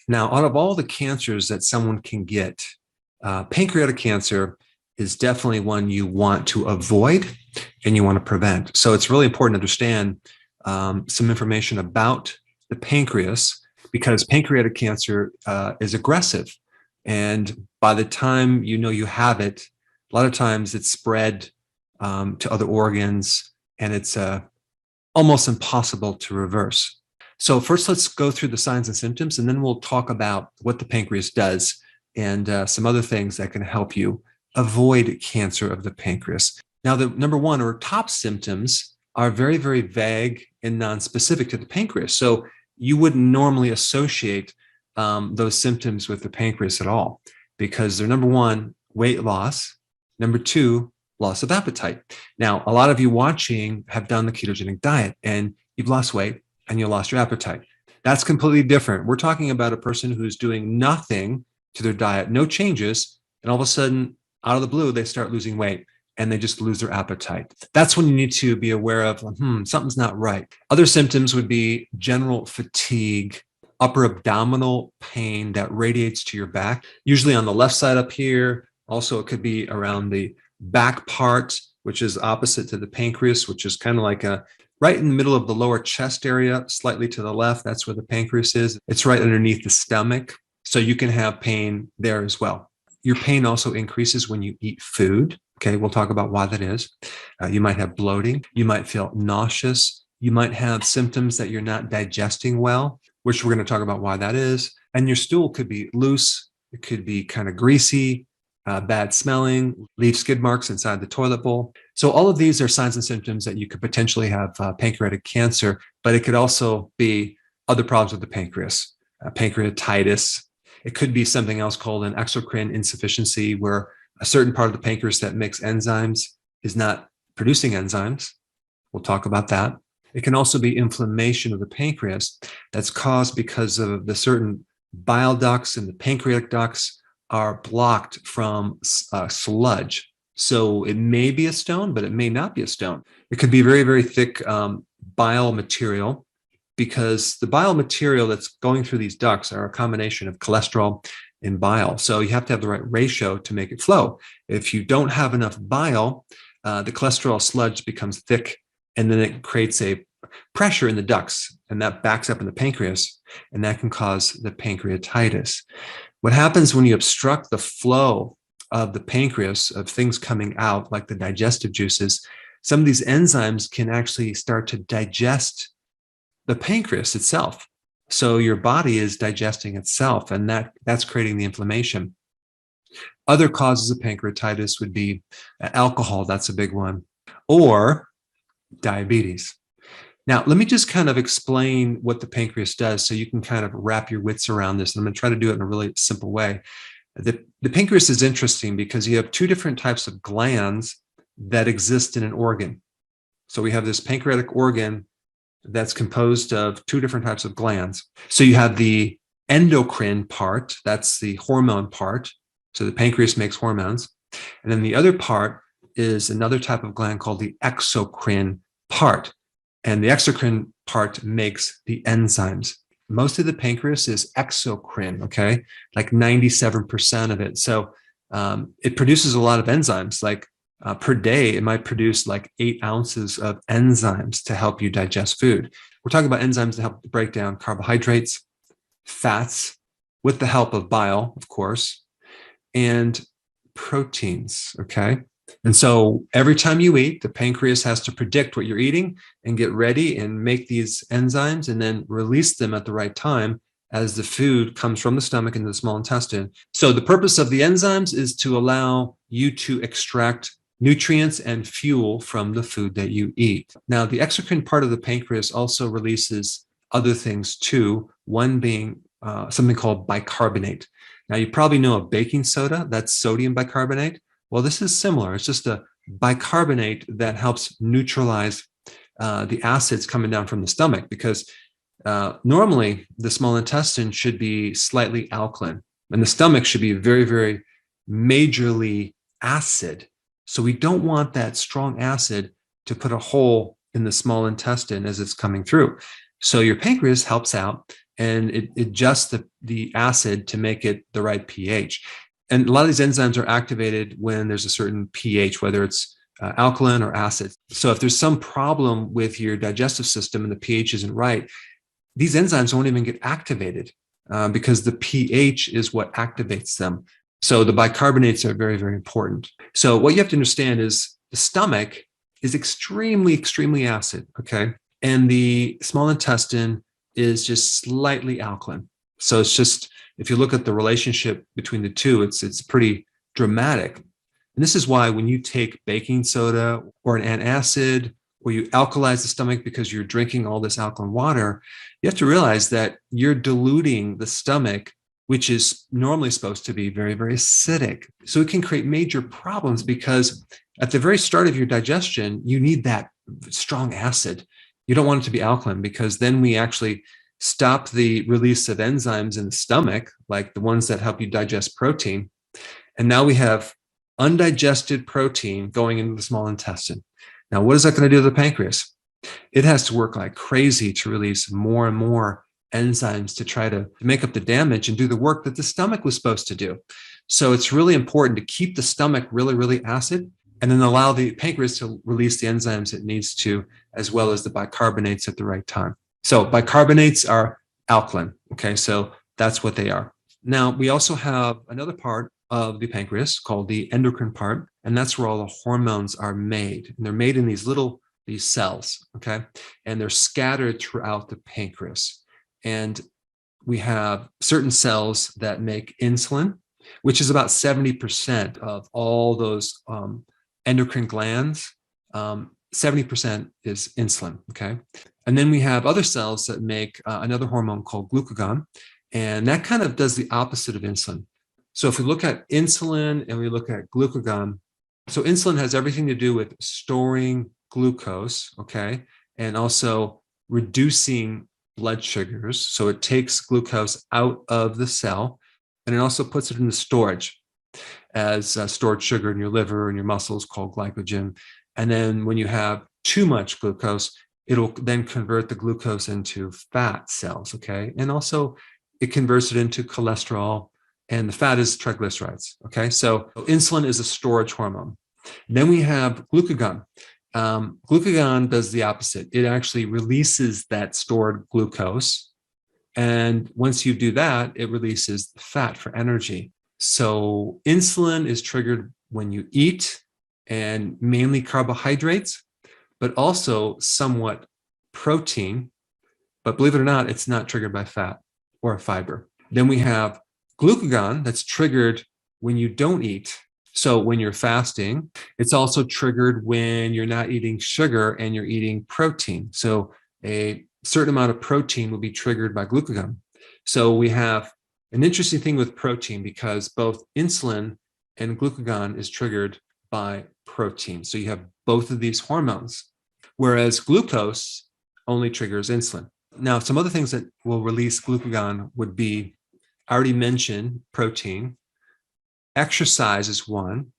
Now, out of all the cancers that someone can get, pancreatic cancer is definitely one you want to avoid and you want to prevent. So it's really important to understand some information about the pancreas, because pancreatic cancer is aggressive. And by the time you know you have it, a lot of times it's spread to other organs, and it's almost impossible to reverse. So first, let's go through the signs and symptoms, and then we'll talk about what the pancreas does and some other things that can help you avoid cancer of the pancreas. Now, the number one or top symptoms are very, very vague and non-specific to the pancreas. So you wouldn't normally associate those symptoms with the pancreas at all, because they're number one, weight loss, number two, loss of appetite. Now, a lot of you watching have done the ketogenic diet and you've lost weight and you lost your appetite. That's completely different. We're talking about a person who's doing nothing to their diet, no changes, and all of a sudden, out of the blue, they start losing weight and they just lose their appetite. That's when you need to be aware of, something's not right. Other symptoms would be general fatigue, upper abdominal pain that radiates to your back, usually on the left side up here. Also, it could be around the back part, which is opposite to the pancreas, which is kind of like right in the middle of the lower chest area, slightly to the left. That's where the pancreas is. It's right underneath the stomach. So you can have pain there as well. Your pain also increases when you eat food. Okay, we'll talk about why that is. You might have bloating. You might feel nauseous. You might have symptoms that you're not digesting well, which we're going to talk about why that is. And your stool could be loose. It could be kind of greasy, bad smelling, leave skid marks inside the toilet bowl. So all of these are signs and symptoms that you could potentially have pancreatic cancer, but it could also be other problems with the pancreas, pancreatitis. It could be something else called an exocrine insufficiency, where a certain part of the pancreas that makes enzymes is not producing enzymes. We'll talk about that. It can also be inflammation of the pancreas that's caused because of the certain bile ducts and the pancreatic ducts are blocked from sludge. So it may be a stone, but it may not be a stone. It could be very, very thick bile material, because the bile material that's going through these ducts are a combination of cholesterol and bile. So you have to have the right ratio to make it flow. If you don't have enough bile, the cholesterol sludge becomes thick, and then it creates a pressure in the ducts, and that backs up in the pancreas, and that can cause the pancreatitis. What happens when you obstruct the flow of the pancreas, of things coming out like the digestive juices, some of these enzymes can actually start to digest the pancreas itself. So your body is digesting itself, and that's creating the inflammation. Other causes of pancreatitis would be alcohol, that's a big one, or diabetes. Now, let me just kind of explain what the pancreas does so you can kind of wrap your wits around this. And I'm going to try to do it in a really simple way. The pancreas is interesting because you have two different types of glands that exist in an organ. So we have this pancreatic organ that's composed of two different types of glands. So you have the endocrine part, that's the hormone part. So the pancreas makes hormones. And then the other part is another type of gland called the exocrine part. And the exocrine part makes the enzymes. Most of the pancreas is exocrine, okay? Like 97% of it. So it produces a lot of enzymes. Like per day, it might produce like 8 ounces of enzymes to help you digest food. We're talking about enzymes to help break down carbohydrates, fats, with the help of bile, of course, and proteins, okay? And so every time you eat, the pancreas has to predict what you're eating and get ready and make these enzymes and then release them at the right time as the food comes from the stomach into the small intestine. So the purpose of the enzymes is to allow you to extract nutrients and fuel from the food that you eat. Now, the exocrine part of the pancreas also releases other things too, one being something called bicarbonate. Now, you probably know of baking soda, that's sodium bicarbonate. Well, this is similar. It's just a bicarbonate that helps neutralize the acids coming down from the stomach, because normally the small intestine should be slightly alkaline and the stomach should be very, very majorly acid. So we don't want that strong acid to put a hole in the small intestine as it's coming through. So your pancreas helps out and it adjusts the acid to make it the right pH. And a lot of these enzymes are activated when there's a certain pH, whether it's alkaline or acid. So if there's some problem with your digestive system and the pH isn't right, these enzymes won't even get activated because the pH is what activates them. So the bicarbonates are very, very important. So what you have to understand is the stomach is extremely, extremely acid, okay? And the small intestine is just slightly alkaline. So it's just, if you look at the relationship between the two, it's pretty dramatic. And this is why when you take baking soda or an antacid, or you alkalize the stomach because you're drinking all this alkaline water, you have to realize that you're diluting the stomach, which is normally supposed to be very, very acidic. So it can create major problems because at the very start of your digestion, you need that strong acid. You don't want it to be alkaline because then we actually stop the release of enzymes in the stomach, like the ones that help you digest protein. And now we have undigested protein going into the small intestine. Now, what is that going to do to the pancreas? It has to work like crazy to release more and more enzymes to try to make up the damage and do the work that the stomach was supposed to do. So it's really important to keep the stomach really, really acid and then allow the pancreas to release the enzymes it needs to, as well as the bicarbonates at the right time. So bicarbonates are alkaline. Okay, so that's what they are. Now, we also have another part of the pancreas called the endocrine part, and that's where all the hormones are made. And they're made in these cells, okay? And they're scattered throughout the pancreas. And we have certain cells that make insulin, which is about 70% of all those endocrine glands. 70% is insulin, okay? And then we have other cells that make another hormone called glucagon, and that kind of does the opposite of insulin. So if we look at insulin and we look at glucagon, so insulin has everything to do with storing glucose, okay, and also reducing blood sugars. So it takes glucose out of the cell, and it also puts it into storage as stored sugar in your liver and your muscles called glycogen. And then when you have too much glucose, it'll then convert the glucose into fat cells, okay? And also it converts it into cholesterol, and the fat is triglycerides, okay? So insulin is a storage hormone. Then we have glucagon. Glucagon does the opposite. It actually releases that stored glucose. And once you do that, it releases the fat for energy. So insulin is triggered when you eat, and mainly carbohydrates, but also somewhat protein. But believe it or not, it's not triggered by fat or fiber. Then we have glucagon that's triggered when you don't eat. So when you're fasting, it's also triggered when you're not eating sugar and you're eating protein. So a certain amount of protein will be triggered by glucagon. So we have an interesting thing with protein because both insulin and glucagon is triggered by protein. So you have both of these hormones, whereas glucose only triggers insulin. Now, some other things that will release glucagon would be, I already mentioned protein. Exercise is one.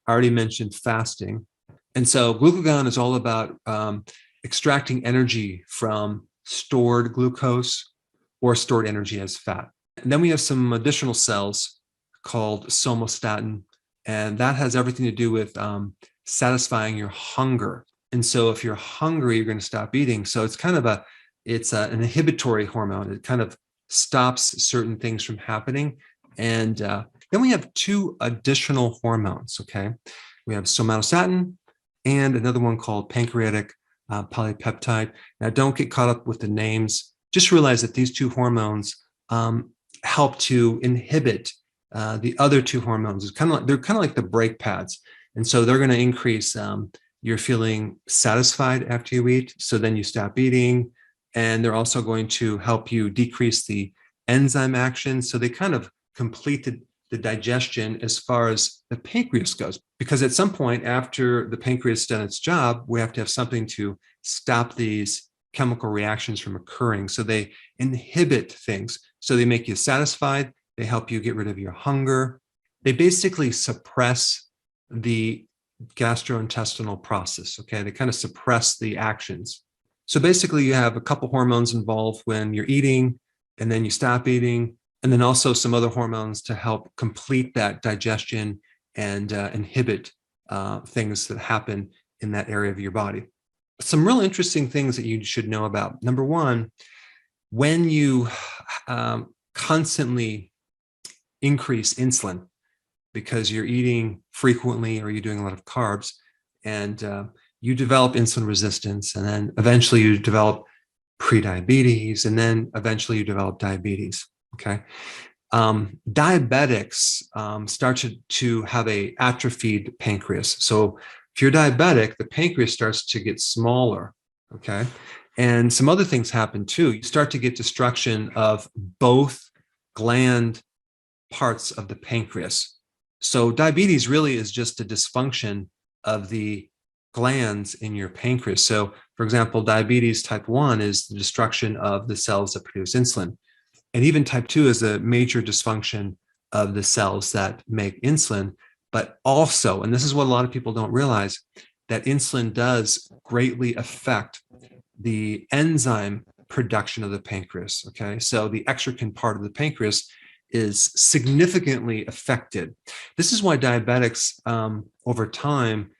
I already mentioned fasting. And so glucagon is all about extracting energy from stored glucose or stored energy as fat. And then we have some additional cells called somatostatin, and that has everything to do with satisfying your hunger. And so if you're hungry, you're going to stop eating. So it's kind of an inhibitory hormone. It kind of stops certain things from happening. And then we have two additional hormones, okay? We have somatostatin and another one called pancreatic polypeptide. Now, don't get caught up with the names. Just realize that these two hormones help to inhibit the other two hormones. They're kind of like the brake pads. And so they're going to increase you're feeling satisfied after you eat, so then you stop eating. And they're also going to help you decrease the enzyme action. So they kind of complete the digestion as far as the pancreas goes. Because at some point after the pancreas has done its job, we have to have something to stop these chemical reactions from occurring. So they inhibit things. So they make you satisfied. They help you get rid of your hunger. They basically suppress the gastrointestinal process, okay? They kind of suppress the actions. So basically you have a couple hormones involved when you're eating, and then you stop eating, and then also some other hormones to help complete that digestion and inhibit things that happen in that area of your body. Some real interesting things that you should know about. Number one, when you constantly increase insulin because you're eating frequently or you're doing a lot of carbs, and you develop insulin resistance, and then eventually you develop prediabetes, and then eventually you develop diabetes. Okay. Diabetics start to have a atrophied pancreas. So if you're diabetic, the pancreas starts to get smaller. Okay. And some other things happen too. You start to get destruction of both gland parts of the pancreas. So diabetes really is just a dysfunction of the glands in your pancreas. So for example, diabetes type 1 is the destruction of the cells that produce insulin. And even type 2 is a major dysfunction of the cells that make insulin. But also, and this is what a lot of people don't realize, that insulin does greatly affect the enzyme production of the pancreas. Okay, so the exocrine part of the pancreas is significantly affected. This is why diabetics over time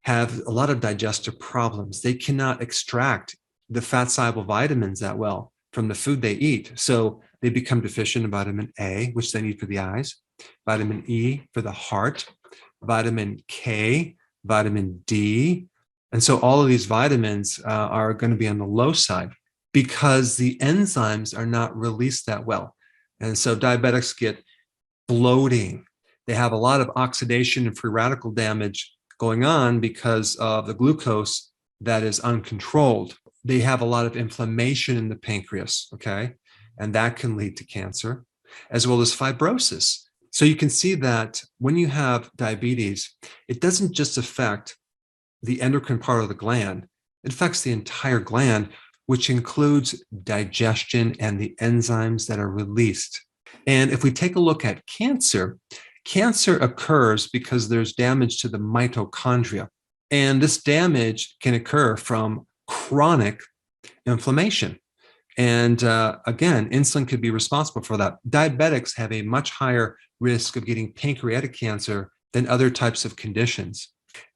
have a lot of digestive problems. They cannot extract the fat soluble vitamins that well from the food they eat. So they become deficient in vitamin A, which they need for the eyes, vitamin E for the heart, vitamin K, vitamin D. And so all of these vitamins are going to be on the low side because the enzymes are not released that well. And so diabetics get bloating. They have a lot of oxidation and free radical damage going on because of the glucose that is uncontrolled. They have a lot of inflammation in the pancreas, okay? And that can lead to cancer, as well as fibrosis. So you can see that when you have diabetes, it doesn't just affect the endocrine part of the gland, it affects the entire gland, which includes digestion and the enzymes that are released. And if we take a look at cancer, cancer occurs because there's damage to the mitochondria. And this damage can occur from chronic inflammation. And again, insulin could be responsible for that. Diabetics have a much higher risk of getting pancreatic cancer than other types of conditions.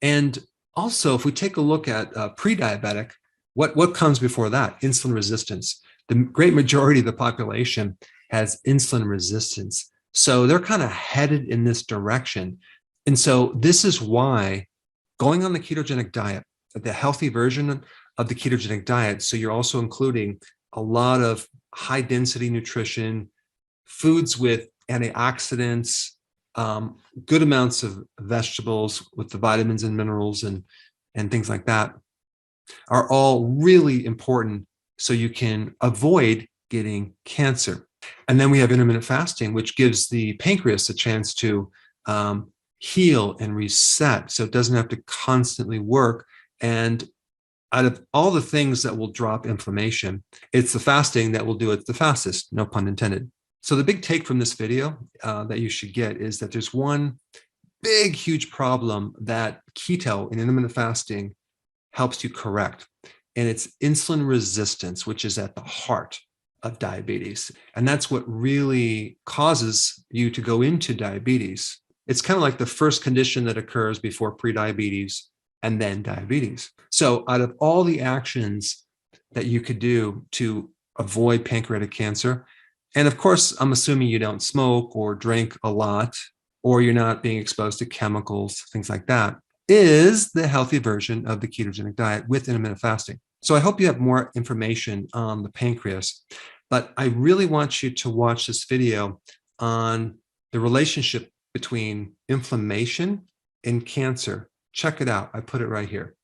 And also, if we take a look at pre-diabetic, what comes before that? Insulin resistance. The great majority of the population has insulin resistance. So they're kind of headed in this direction. And so this is why going on the ketogenic diet, the healthy version of the ketogenic diet, so you're also including a lot of high density nutrition, foods with antioxidants, good amounts of vegetables with the vitamins and minerals and things like that, are all really important so you can avoid getting cancer. And then we have intermittent fasting, which gives the pancreas a chance to heal and reset so it doesn't have to constantly work. And out of all the things that will drop inflammation, it's the fasting that will do it the fastest, no pun intended. So the big take from this video that you should get is that there's one big, huge problem that keto and intermittent fasting helps you correct. And it's insulin resistance, which is at the heart of diabetes. And that's what really causes you to go into diabetes. It's kind of like the first condition that occurs before prediabetes and then diabetes. So out of all the actions that you could do to avoid pancreatic cancer, and of course, I'm assuming you don't smoke or drink a lot, or you're not being exposed to chemicals, things like that, is the healthy version of the ketogenic diet with intermittent fasting. So I hope you have more information on the pancreas, but I really want you to watch this video on the relationship between inflammation and cancer. Check it out. I put it right here.